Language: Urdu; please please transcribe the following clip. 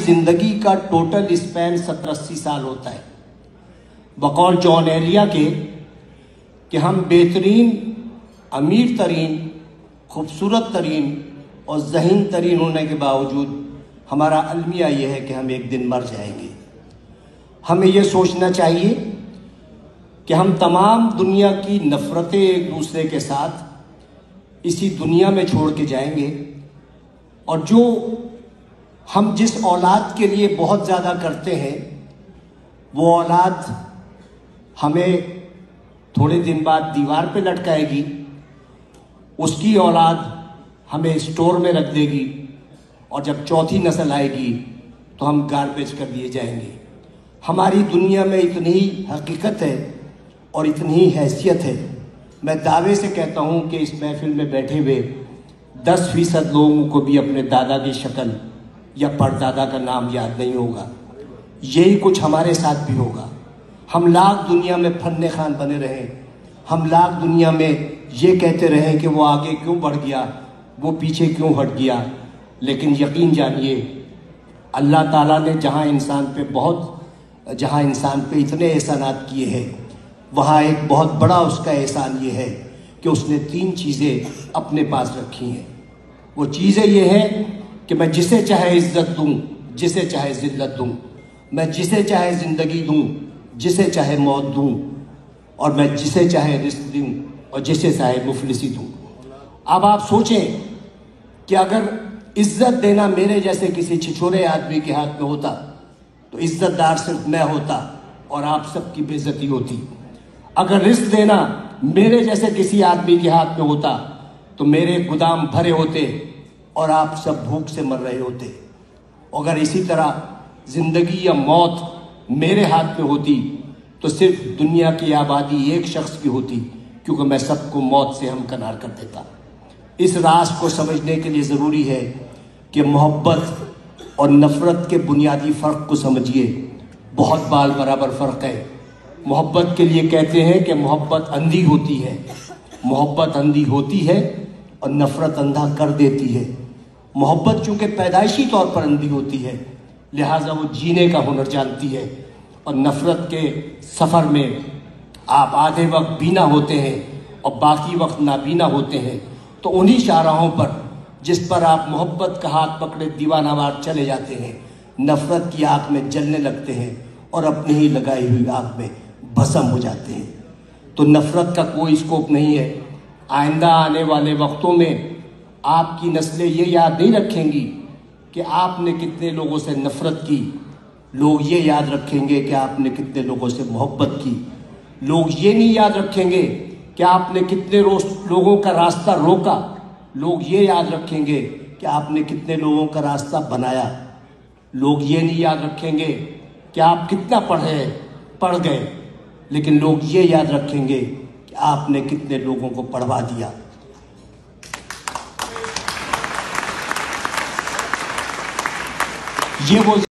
زندگی کا ٹوٹل اسپین 70-80 سال ہوتا ہے، بقول جان ایلیا کے کہ ہم بہترین، امیر ترین، خوبصورت ترین اور ذہین ترین ہونے کے باوجود ہمارا المیہ یہ ہے کہ ہم ایک دن مر جائیں گے۔ ہمیں یہ سوچنا چاہیے کہ ہم تمام دنیا کی نفرتیں ایک دوسرے کے ساتھ اسی دنیا میں چھوڑ کے جائیں گے، اور جو ہم جس اولاد کے لیے بہت زیادہ کرتے ہیں وہ اولاد ہمیں تھوڑے دن بعد دیوار پہ لٹکائے گی، اس کی اولاد ہمیں اسٹور میں رکھ دے گی، اور جب چوتھی نسل آئے گی تو ہم گاربیج کر دیے جائیں گے۔ ہماری دنیا میں اتنی ہی حقیقت ہے اور اتنی ہی حیثیت ہے، میں دعوے سے کہتا ہوں کہ اس محفل میں بیٹھے ہوئے 10% لوگوں کو بھی اپنے دادا کی شکل یا پردادا کا نام یاد نہیں ہوگا۔ یہی کچھ ہمارے ساتھ بھی ہوگا۔ ہم لاکھ دنیا میں فن خان بنے رہیں، ہم لاکھ دنیا میں یہ کہتے رہیں کہ وہ آگے کیوں بڑھ گیا، وہ پیچھے کیوں ہٹ گیا، لیکن یقین جانیے اللہ تعالیٰ نے جہاں انسان پہ اتنے احسانات کیے ہیں، وہاں ایک بہت بڑا اس کا احسان یہ ہے کہ اس نے 3 چیزیں اپنے پاس رکھی ہیں۔ وہ چیزیں یہ ہیں کہ میں جسے چاہے عزت دوں، جسے چاہے ذلت دوں، میں جسے چاہے زندگی دوں، جسے چاہے موت دوں، اور میں جسے چاہے رزق دوں اور جسے چاہے مفلسی دوں۔ اب آپ سوچیں کہ اگر عزت دینا میرے جیسے کسی چھچورے آدمی کے ہاتھ میں ہوتا تو عزت دار صرف میں ہوتا اور آپ سب کی بے عزتی ہوتی۔ اگر رزق دینا میرے جیسے کسی آدمی کے ہاتھ میں ہوتا تو میرے گودام بھرے ہوتے اور آپ سب بھوک سے مر رہے ہوتے۔ اگر اسی طرح زندگی یا موت میرے ہاتھ میں ہوتی تو صرف دنیا کی آبادی ایک شخص کی ہوتی، کیونکہ میں سب کو موت سے ہمکنار کر دیتا۔ اس راز کو سمجھنے کے لیے ضروری ہے کہ محبت اور نفرت کے بنیادی فرق کو سمجھیے۔ بہت بال برابر فرق ہے۔ محبت کے لیے کہتے ہیں کہ محبت اندھی ہوتی ہے، محبت اندھی ہوتی ہے اور نفرت اندھا کر دیتی ہے۔ محبت چونکہ پیدائشی طور پر اندھی ہوتی ہے، لہٰذا وہ جینے کا ہنر جانتی ہے، اور نفرت کے سفر میں آپ آدھے وقت بینا ہوتے ہیں اور باقی وقت نابینا ہوتے ہیں، تو انہی شاہراہوں پر جس پر آپ محبت کا ہاتھ پکڑے دیوانہ وار چلے جاتے ہیں، نفرت کی آگ میں جلنے لگتے ہیں اور اپنی ہی لگائی ہوئی آگ میں بھسم ہو جاتے ہیں۔ تو نفرت کا کوئی اسکوپ نہیں ہے۔ آئندہ آنے والے وقتوں میں آپ کی نسلیں یہ یاد نہیں رکھیں گی کہ آپ نے کتنے لوگوں سے نفرت کی، لوگ یہ یاد رکھیں گے کہ آپ نے کتنے لوگوں سے محبت کی۔ لوگ یہ نہیں یاد رکھیں گے کہ آپ نے کتنے لوگوں کا راستہ روکا، لوگ یہ یاد رکھیں گے کہ آپ نے کتنے لوگوں کا راستہ بنایا۔ لوگ یہ نہیں یاد رکھیں گے کہ آپ کتنا پڑھ گئے، لیکن لوگ یہ یاد رکھیں گے کہ آپ نے کتنے لوگوں کو پڑھوا دیا۔ یہ وہ